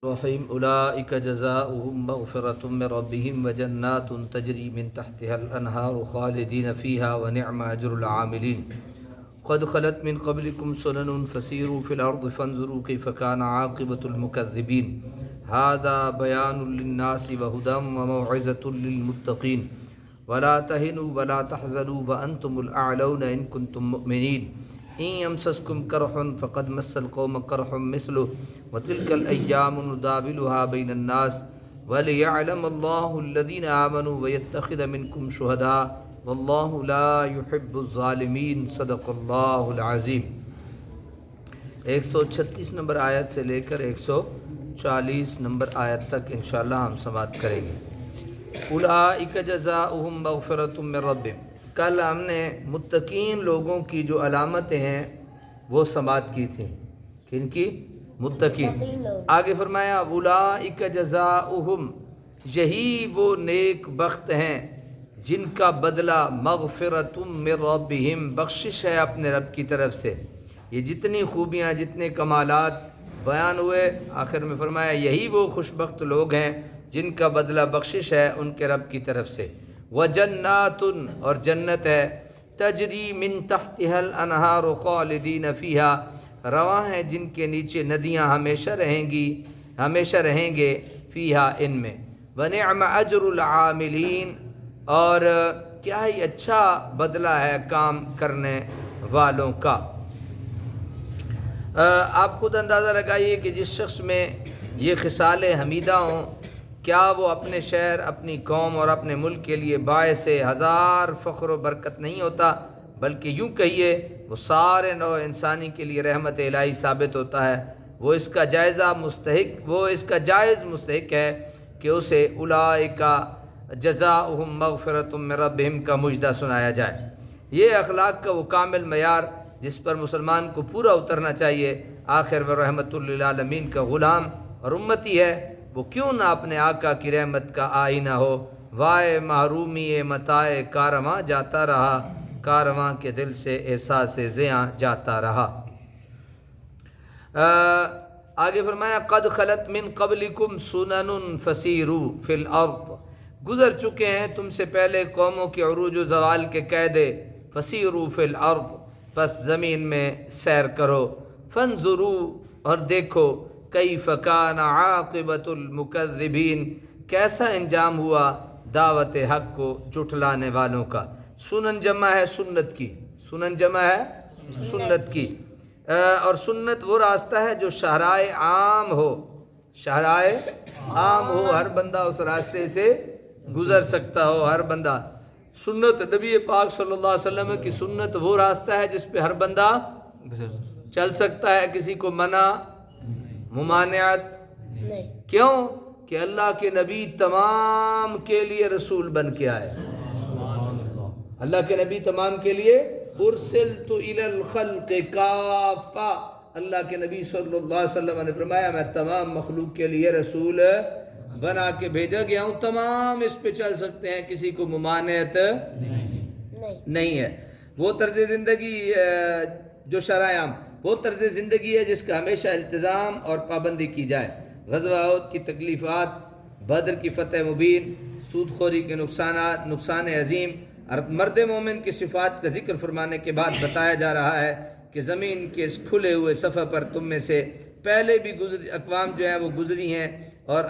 الرحيم أولئك جزاؤهم مغفرة من ربهم وجنات تجري من تحتها الأنهار خالدين فيها ونعم أجر العاملين قد خلت من قبلكم سنن فسيروا في الأرض فانظروا كيف كان عاقبة المكذبين هذا بيان للناس وهدى وموعظة للمتقين ولا تهنوا ولا تحزنوا وأنتم الأعلون إن كنتم مؤمنين إن يمسسكم قرح فقد مس القوم قرح مثله وتلك الأيام نداولها بين الناس وليعلم الله الذين آمنوا ويتخذ منكم شهداء واللہ لا يحب الظالمین صدق اللہ العظیم۔ 136 نمبر آیت سے لے کر 140 نمبر آیت تک انشاءاللہ ہم سماعت کریں گے۔ اولئک جزاؤہم مغفرۃ من ربہم، کل ہم نے متقین لوگوں کی جو علامتیں ہیں وہ سماعت کی تھیں۔ کن کی؟ متقین۔ آگے فرمایا اولئک جزاؤہم، یہی وہ نیک بخت ہیں جن کا بدلہ مغفرۃ من ربہم، بخشش ہے اپنے رب کی طرف سے۔ یہ جتنی خوبیاں جتنے کمالات بیان ہوئے، آخر میں فرمایا یہی وہ خوش بخت لوگ ہیں جن کا بدلہ بخشش ہے ان کے رب کی طرف سے۔ وجنات، اور جنت ہے، تجری من تحتها الانہار خالدین فیہا، رواں ہیں جن کے نیچے ندیاں ہمیشہ رہیں گے فیہا، ان میں۔ ونعم اجر العاملین، اور کیا ہی اچھا بدلہ ہے کام کرنے والوں کا۔ آپ خود اندازہ لگائیے کہ جس شخص میں یہ خصال حمیدہ ہوں، کیا وہ اپنے شہر، اپنی قوم اور اپنے ملک کے لیے باعث ہزار فخر و برکت نہیں ہوتا، بلکہ یوں کہیے وہ سارے نوع انسانی کے لیے رحمت الہی ثابت ہوتا ہے۔ وہ اس کا جائز مستحق ہے کہ اسے اولئک جزاؤہم مغفرۃ من ربہم کا مجدہ سنایا جائے۔ یہ اخلاق کا وہ کامل معیار جس پر مسلمان کو پورا اترنا چاہیے۔ آخر وہ رحمت للعالمین کا غلام اور امتی ہے، وہ کیوں نہ اپنے آقا کی رحمت کا آئینہ ہو۔ وائے محرومی متاع کارواں جاتا رہا، کارواں کے دل سے احساس زیاں جاتا رہا۔ آگے فرمایا قد خلت من قبلکم سنن فسیروا فی الارض، گزر چکے ہیں تم سے پہلے قوموں کے عروج و زوال کے قیدے۔ فسیروا فی الارض، پس زمین میں سیر کرو۔ فانظروا، اور دیکھو، کیف کان عاقبۃ المکذبین، کیسا انجام ہوا دعوت حق کو جھٹلانے والوں کا۔ سنن جمع ہے سنت کی، سنت کی، اور سنت وہ راستہ ہے جو شاہراہ عام ہو، ہر بندہ اس راستے سے گزر سکتا ہو، ہر بندہ۔ سنت نبی پاک صلی اللہ علیہ وسلم کی سنت وہ راستہ ہے جس پہ ہر بندہ چل سکتا ہے، کسی کو منع ممانعت نہیں۔ کیوں کہ اللہ کے نبی تمام کے لیے رسول بن کے آئے۔ اللہ کے نبی تمام کے لیے ارسلت الی الخلق کافہ، اللہ کے نبی صلی اللہ علیہ وسلم نے فرمایا میں تمام مخلوق کے لیے رسول بنا کے بھیجا گیا ہوں۔ تمام اس پہ چل سکتے ہیں، کسی کو ممانعت نہیں ہے۔ وہ طرز زندگی جو شرائع عام، وہ طرز زندگی ہے جس کا ہمیشہ التزام اور پابندی کی جائے۔ غزوہ احد کی تکلیفات، بدر کی فتح مبین، سود خوری کے نقصان عظیم، اور مرد مومن کی صفات کا ذکر فرمانے کے بعد بتایا جا رہا ہے کہ زمین کے اس کھلے ہوئے صفحے پر تم میں سے پہلے بھی اقوام جو ہیں وہ گزری ہیں، اور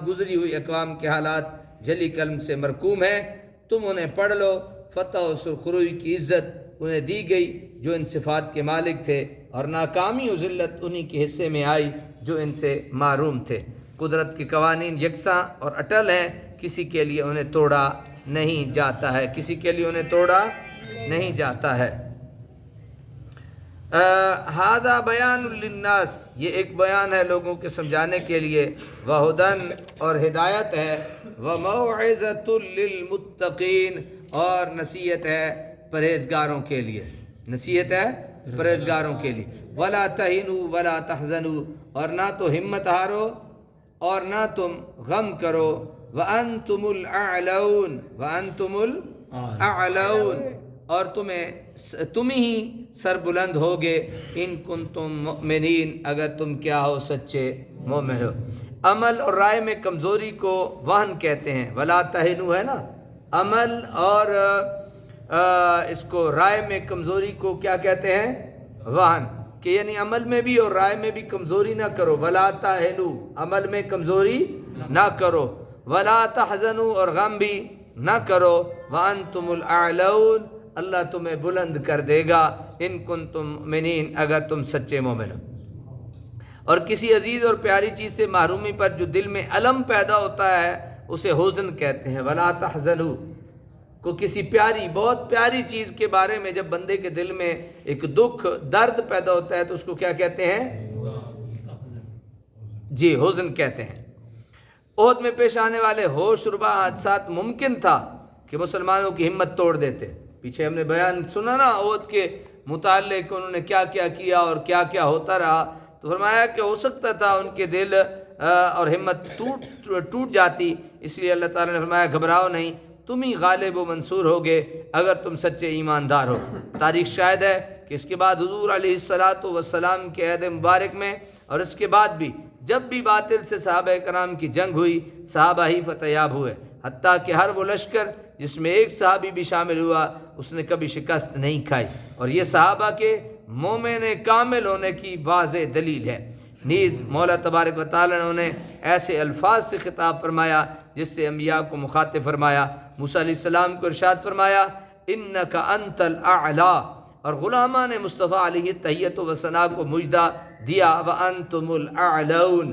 گزری ہوئی اقوام کے حالات جلی قلم سے مرقوم ہیں۔ تم انہیں پڑھ لو۔ فتح و سرخروئی کی عزت انہیں دی گئی جو ان صفات کے مالک تھے، اور ناکامی و ذلت انہی کے حصے میں آئی جو ان سے محروم تھے۔ قدرت کے قوانین یکساں اور اٹل ہیں، کسی کے لیے انہیں توڑا نہیں جاتا ہے۔ ھذا بیان للناس، یہ ایک بیان ہے لوگوں کے سمجھانے کے لیے۔ وہدن، اور ہدایت ہے۔ وموعظۃ للمتقین، اور نصیحت ہے پرہیزگاروں کے لیے، ولا تہنوا ولا تحزنوا، اور نہ تو ہمت ہارو اور نہ تم غم کرو۔ وانتم الاعلون، اور تم ہی سر بلند ہوگے۔ ان کنتم مؤمنین، اگر تم کیا ہو سچے مومن ہو۔ عمل اور رائے میں کمزوری کو وہن کہتے ہیں. ولا تہنوا ہے نا، عمل اور اس کو رائے میں کمزوری کو کیا کہتے ہیں؟ وہن. کہ یعنی عمل میں بھی اور رائے میں بھی کمزوری نہ کرو. ولا تہنوا، عمل میں کمزوری نہ کرو. ولا تحزنوا، اور غم بھی نہ کرو. وانتم الاعلون، اللہ تمہیں بلند کر دے گا. ان کنتم مؤمنین، اگر تم سچے مومن ہو. اور کسی عزیز اور پیاری چیز سے محرومی پر جو دل میں الم پیدا ہوتا ہے اسے حزن کہتے ہیں. ولا تحزنوا، کو کسی پیاری، بہت پیاری چیز کے بارے میں جب بندے کے دل میں ایک دکھ، درد پیدا ہوتا ہے تو اس کو کیا کہتے ہیں؟ جی، حزن کہتے ہیں. احد میں پیش آنے والے ہوش ربا حادثات ممکن تھا کہ مسلمانوں کی ہمت توڑ دیتے. پیچھے ہم نے بیان سنا نا احد کے متعلق، انہوں نے کیا کیا کیا اور کیا کیا ہوتا رہا. تو فرمایا کہ ہو سکتا تھا ان کے دل اور ہمت ٹوٹ جاتی. اس لیے اللہ تعالیٰ نے فرمایا گھبراؤ نہیں، تم ہی غالب و منصور ہوگے اگر تم سچے ایماندار ہو. تاریخ شاہد ہے کہ اس کے بعد حضور علیہ الصلاۃ والسلام کے عہد مبارک میں اور اس کے بعد بھی جب بھی باطل سے صحابہ کرام کی جنگ ہوئی، صحابہ ہی فتح یاب ہوئے. حتیٰ کہ ہر وہ لشکر جس میں ایک صحابی بھی شامل ہوا اس نے کبھی شکست نہیں کھائی. اور یہ صحابہ کے مومن کامل ہونے کی واضح دلیل ہے. نیز مولا تبارک و تعالیٰ نے انہیں ایسے الفاظ سے خطاب فرمایا جس سے انبیاء کو مخاطب فرمایا. موسیٰ علیہ السلام کو ارشاد فرمایا انک انت الاعلی، اور غلامان مصطفیٰ علیہ تحیت و ثنا کو مجدہ دیا وانتم الاعلون.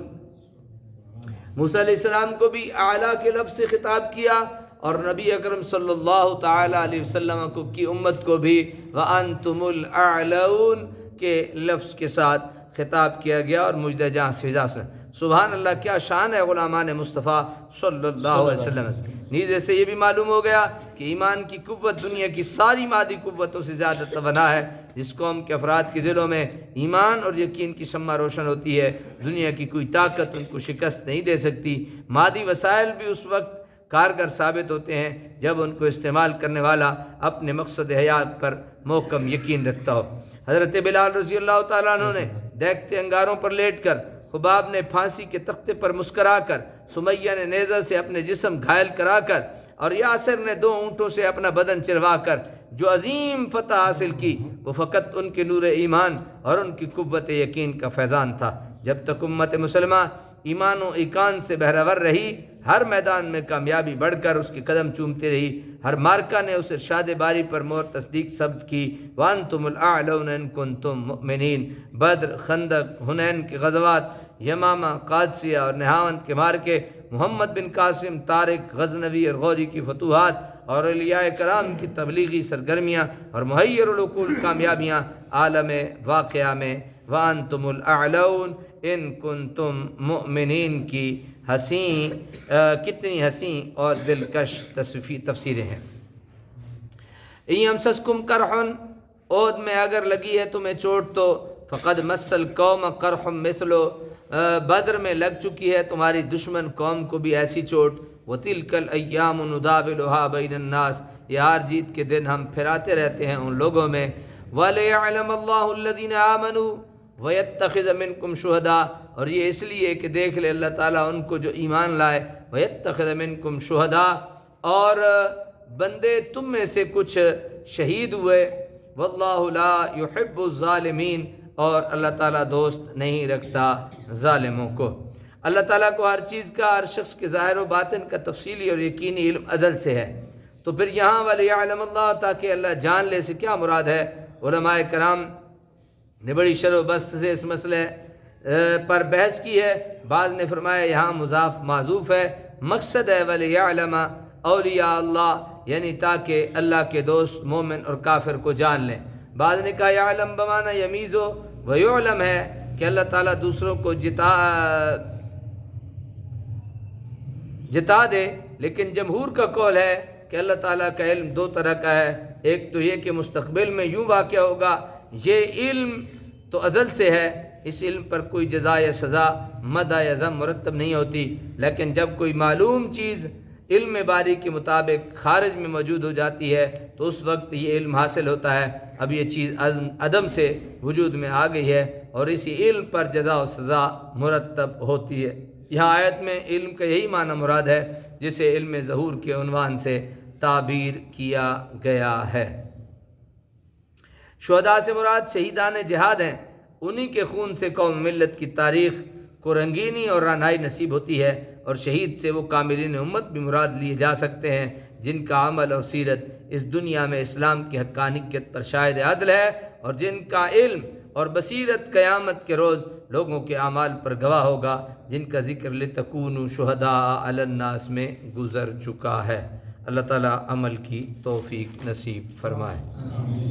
موسیٰ علیہ السلام کو بھی اعلیٰ کے لفظ سے خطاب کیا اور نبی اکرم صلی اللہ تعالی علیہ وسلم کو کی امت کو بھی وانتم الاعلون کے لفظ کے ساتھ خطاب کیا گیا اور مجدہ جہاں سے فضا سنا. سبحان اللہ، کیا شان ہے غلامان مصطفیٰ صلی اللہ علیہ وسلم. نیز سے یہ بھی معلوم ہو گیا کہ ایمان کی قوت دنیا کی ساری مادی قوتوں سے زیادہ توانا ہے. جس قوم کے افراد کے دلوں میں ایمان اور یقین کی شمع روشن ہوتی ہے، دنیا کی کوئی طاقت ان کو شکست نہیں دے سکتی. مادی وسائل بھی اس وقت کارگر ثابت ہوتے ہیں جب ان کو استعمال کرنے والا اپنے مقصد حیات پر محکم یقین رکھتا ہو. حضرت بلال رضی اللہ تعالیٰ عنہ نے دیکھتے انگاروں پر لیٹ کر، خباب نے پھانسی کے تختے پر مسکرا کر، سمیہ نے نیزہ سے اپنے جسم گھائل کرا کر، اور یاسر نے 2 اونٹوں سے اپنا بدن چروا کر جو عظیم فتح حاصل کی، وہ فقط ان کے نور ایمان اور ان کی قوت یقین کا فیضان تھا. جب تک امت مسلمہ ایمان و ایقان سے بہرور رہی، ہر میدان میں کامیابی بڑھ کر اس کے قدم چومتی رہی. ہر مارکہ نے اس ارشاد باری پر مہر تصدیق ثبت کی وانتم الاعلون ان کنتم مؤمنین. بدر، خندق، حنین کے غزوات، یمامہ، قادسیہ اور نہاوند کے مارکے، محمد بن قاسم، طارق، غزنوی اور غوری کی فتوحات اور اولیاء کرام کی تبلیغی سرگرمیاں اور محیر العقول کامیابیاں عالم واقعہ میں وانتم الاعلون ان کنتم مؤمنین کی کتنی حسین اور دلکش تفسیریں ہیں. ان یمسسکم قرح، عود میں اگر لگی ہے تمہیں چوٹ تو فقد مس القوم قرح مثلو، بدر میں لگ چکی ہے تمہاری دشمن قوم کو بھی ایسی چوٹ. وتلک الایام نداولها بین الناس، یہ ہار جیت کے دن ہم پھراتے رہتے ہیں ان لوگوں میں. ولیعلم اللہ الذین آمنوا ویتخذ منکم شہداء، اور یہ اس لیے کہ دیکھ لے اللہ تعالیٰ ان کو جو ایمان لائے. ویتخذ منکم شہداء، اور بندے تم میں سے کچھ شہید ہوئے. واللہ لا یحب الظالمین، اور اللہ تعالیٰ دوست نہیں رکھتا ظالموں کو. اللہ تعالیٰ کو ہر چیز کا، ہر شخص کے ظاہر و باطن کا تفصیلی اور یقینی علم ازل سے ہے. تو پھر یہاں ولیعلم اللہ، تاکہ اللہ جان لے، سے کیا مراد ہے؟ علماء کرام نے بڑی شرح و بسط سے اس مسئلے پر بحث کی ہے. بعض نے فرمایا یہاں مضاف معذوف ہے، مقصد ہے ولیعلم اولیاء اللہ، یعنی تاکہ اللہ کے دوست مومن اور کافر کو جان لیں. بعض نے کہا یعلم بمعنی یمیز و یعلم ہے کہ اللہ تعالیٰ دوسروں کو جتا دے. لیکن جمہور کا قول ہے کہ اللہ تعالیٰ کا علم 2 طرح کا ہے. ایک تو یہ کہ مستقبل میں یوں واقع ہوگا، یہ علم تو ازل سے ہے، اس علم پر کوئی جزا یا سزا، مدح یا ذم مرتب نہیں ہوتی. لیکن جب کوئی معلوم چیز علم باری کے مطابق خارج میں موجود ہو جاتی ہے تو اس وقت یہ علم حاصل ہوتا ہے. اب یہ چیز عدم سے وجود میں آ گئی ہے اور اسی علم پر جزا و سزا مرتب ہوتی ہے. یہاں آیت میں علم کا یہی معنی مراد ہے جسے علم ظہور کے عنوان سے تعبیر کیا گیا ہے۔ شہداء سے مراد شہیدان جہاد ہیں، انہی کے خون سے قوم ملت کی تاریخ کو رنگینی اور رانائی نصیب ہوتی ہے، اور شہید سے وہ کاملین امت بھی مراد لیے جا سکتے ہیں جن کا عمل اور سیرت اس دنیا میں اسلام کی حقانیت پر شاہد عدل ہے، اور جن کا علم اور بصیرت قیامت کے روز لوگوں کے اعمال پر گواہ ہوگا، جن کا ذکر لتکونوا شہداء علی الناس میں گزر چکا ہے۔ اللہ تعالیٰ عمل کی توفیق نصیب فرمائے۔